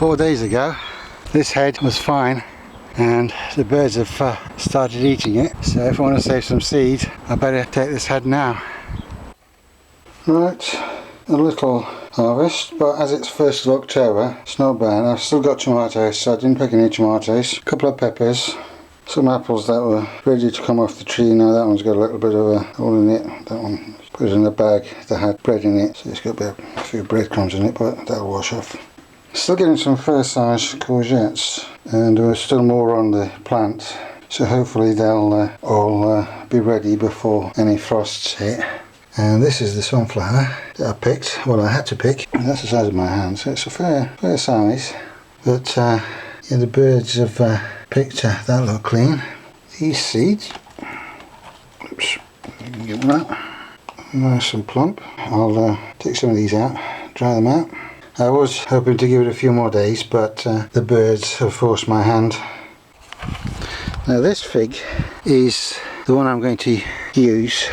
4 days ago this head was fine and the birds have started eating it, so if I want to save some seed I better take this head now. Right, a little harvest, but as it's 1st of October it's not bad. I've still got tomatoes, so I didn't pick any tomatoes, a couple of peppers, some apples that were ready to come off the tree. Now that one's got a little bit of a hole in it, that one put it in a bag that had bread in it, so it's got a few breadcrumbs in it, but that'll wash off. Still getting some first-size courgettes, and there are still more on the plant, so hopefully they'll all be ready before any frosts hit. And this is the sunflower that I picked, well I had to pick, and that's the size of my hand, so it's a fair size, but yeah, the birds have picked that look clean. These seeds, oops, you can get that, nice and plump. I'll take some of these out, dry them out. I was hoping to give it a few more days, but the birds have forced my hand. Now this fig is the one I'm going to use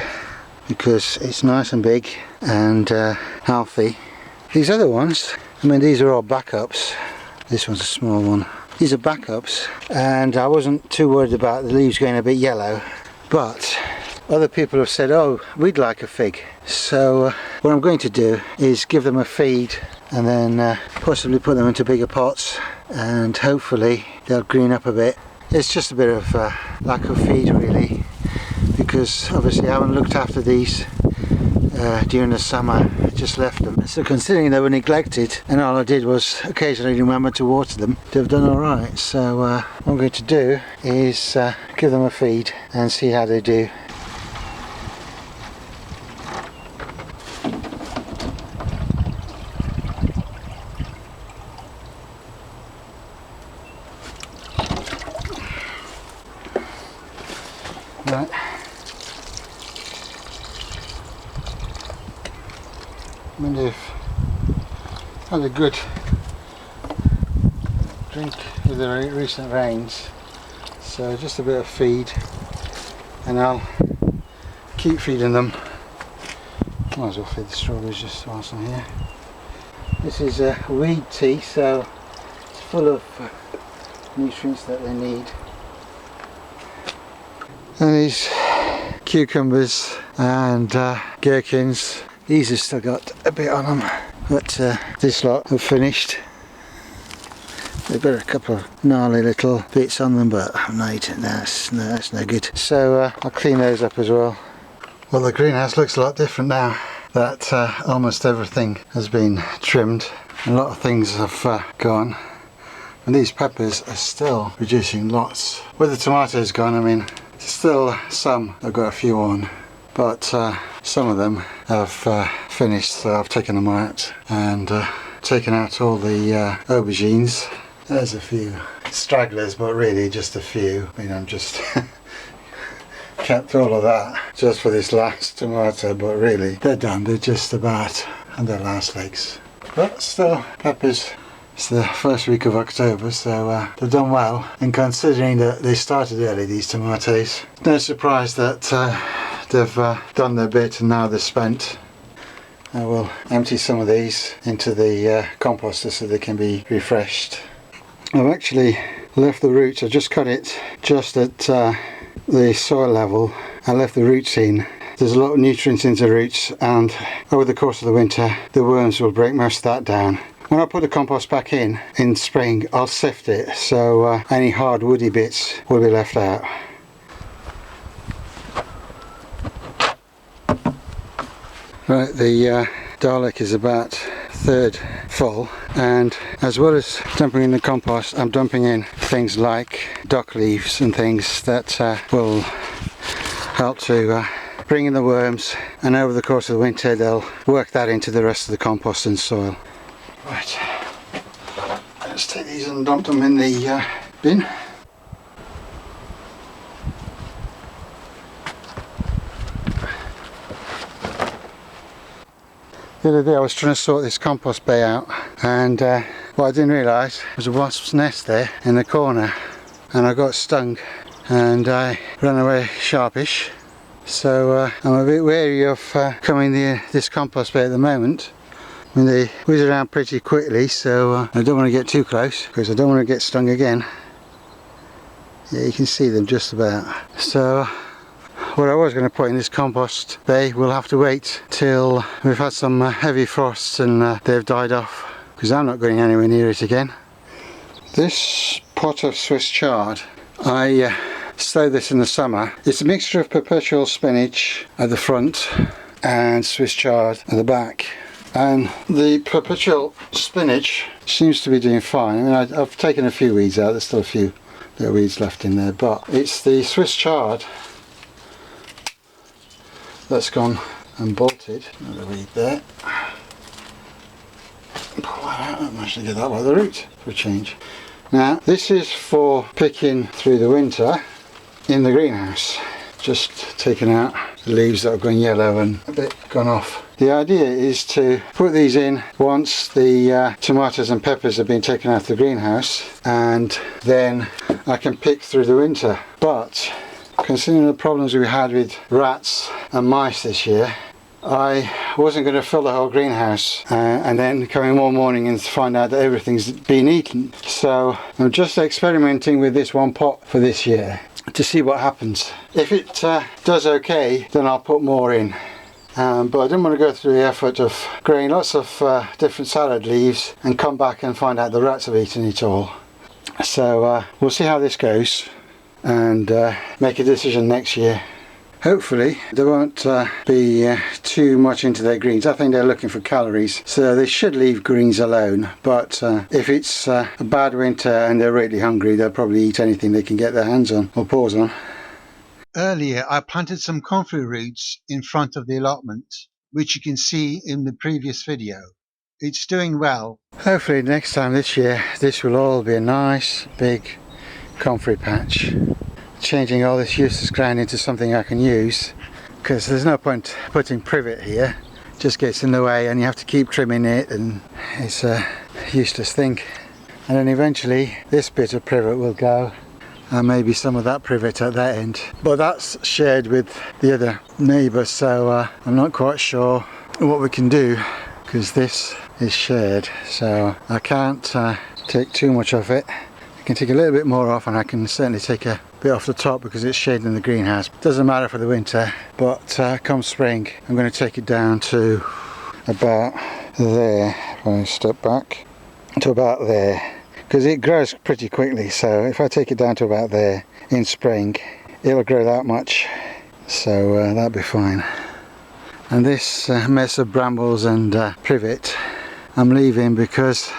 because it's nice and big and healthy. These other ones, I mean, these are all backups. This one's a small one. These are backups, and I wasn't too worried about the leaves going a bit yellow, but other people have said, oh, we'd like a fig. So what I'm going to do is give them a feed and then possibly put them into bigger pots, and hopefully they'll green up a bit. It's just a bit of lack of feed really, because obviously I haven't looked after these during the summer, just left them. So considering they were neglected and all I did was occasionally remember to water them, they've done alright. So what I'm going to do is give them a feed and see how they do. Right. I mean, they've had a good drink with the recent rains, so just a bit of feed and I'll keep feeding them. Might as well feed the strawberries just whilst I'm here. This is a weed tea, so it's full of nutrients that they need. And these cucumbers and gherkins, these have still got a bit on them, but this lot have finished. They've got a couple of gnarly little bits on them, but I'm not eating that. No, that's no good. So I'll clean those up as well. Well, the greenhouse looks a lot different now that almost everything has been trimmed. A lot of things have gone, and these peppers are still producing lots. With the tomatoes gone, I mean, still some I've got a few on, but some of them have finished, so I've taken them out and taken out all the aubergines. There's a few stragglers, but really just a few. I mean, I'm just kept all of that just for this last tomato, but really they're done. They're just about on their last legs, but still peppers. It's the first week of October, so they've done well, and considering that they started early, these tomatoes, no surprise that they've done their bit and now they're spent. I will empty some of these into the composter so they can be refreshed. I've actually left the roots, I just cut it just at the soil level. I left the roots in. There's a lot of nutrients in the roots, and over the course of the winter the worms will break most of that down. When I put the compost back in spring, I'll sift it, so any hard woody bits will be left out. Right, the Dalek is about third full, and as well as dumping in the compost, I'm dumping in things like dock leaves and things that will help to bring in the worms, and over the course of the winter they'll work that into the rest of the compost and soil. Right, let's take these and dump them in the bin. The other day I was trying to sort this compost bay out, and what I didn't realise was a wasp's nest there in the corner, and I got stung and I ran away sharpish. So I'm a bit wary of coming this compost bay at the moment. I mean, they whiz around pretty quickly, so I don't want to get too close because I don't want to get stung again. Yeah, you can see them just about. So what I was going to put in this compost bay, we'll have to wait till we've had some heavy frosts and they've died off, because I'm not going anywhere near it again. This pot of Swiss chard, I sow this in the summer. It's a mixture of perpetual spinach at the front and Swiss chard at the back. And the perpetual spinach seems to be doing fine. I mean, I've taken a few weeds out, there's still a few little weeds left in there, but it's the Swiss chard that's gone and bolted. Another weed there. Pull that out, I managed to get that by the root for a change. Now, this is for picking through the winter in the greenhouse. Just taking out the leaves that have gone yellow and a bit gone off. The idea is to put these in once the tomatoes and peppers have been taken out of the greenhouse, and then I can pick through the winter. But considering the problems we had with rats and mice this year, I wasn't going to fill the whole greenhouse and then come in one morning and find out that everything's been eaten. So I'm just experimenting with this one pot for this year to see what happens. If it does okay, then I'll put more in. But I didn't want to go through the effort of growing lots of different salad leaves and come back and find out the rats have eaten it all. So we'll see how this goes and make a decision next year. Hopefully they won't be too much into their greens. I think they're looking for calories, so they should leave greens alone. But if it's a bad winter and they're really hungry, they'll probably eat anything they can get their hands on or paws on. Earlier I planted some comfrey roots in front of the allotment, which you can see in the previous video. It's doing well. Hopefully next time this year this will all be a nice big comfrey patch. Changing all this useless ground into something I can use, because there's no point putting privet here. It just gets in the way and you have to keep trimming it, and it's a useless thing. And then eventually this bit of privet will go, and maybe some of that privet at that end, but that's shared with the other neighbour, so I'm not quite sure what we can do, because this is shared, so I can't take too much of it. I can take a little bit more off, and I can certainly take a bit off the top because it's shaded in the greenhouse. Doesn't matter for the winter, but come spring I'm going to take it down to about there. If I step back to about there, because it grows pretty quickly, so if I take it down to about there in spring, it'll grow that much, so that'll be fine. And this mess of brambles and privet I'm leaving because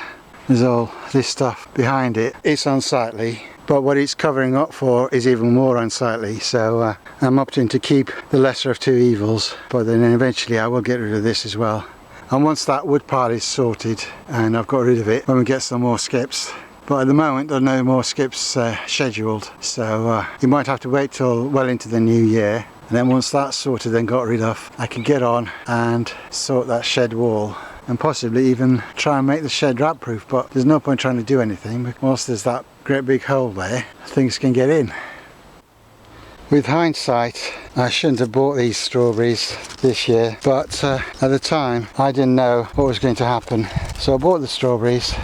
there's all this stuff behind it. It's unsightly, but what it's covering up for is even more unsightly, so I'm opting to keep the lesser of two evils, but then eventually I will get rid of this as well. And once that wood pile is sorted and I've got rid of it, when we get some more skips. But at the moment there are no more skips scheduled, so you might have to wait till well into the new year, and then once that's sorted and got rid of, I can get on and sort that shed wall, and possibly even try and make the shed rat proof. But there's no point trying to do anything, because once there's that great big hole there, things can get in. With hindsight, I shouldn't have bought these strawberries this year, but at the time I didn't know what was going to happen, so I bought the strawberries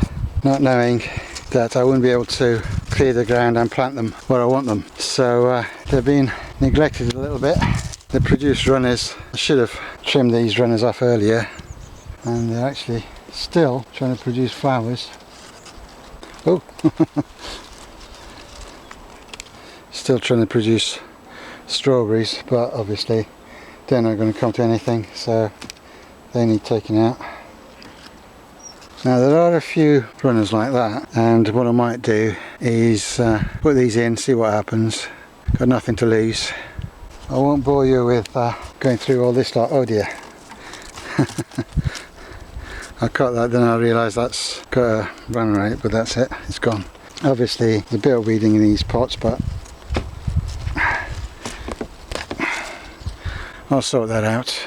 not knowing that I wouldn't be able to clear the ground and plant them where I want them. So they've been neglected a little bit. They produce runners. I should have trimmed these runners off earlier, and they're actually still trying to produce flowers. Oh, still trying to produce strawberries, but obviously they're not going to come to anything, so they need taking out. Now there are a few runners like that, and what I might do is put these in, see what happens. Got nothing to lose. I won't bore you with going through all this lot. Oh dear. I cut that, then I realised that's got a run rate, but that's it, it's gone. Obviously there's a bit of weeding in these pots, but I'll sort that out.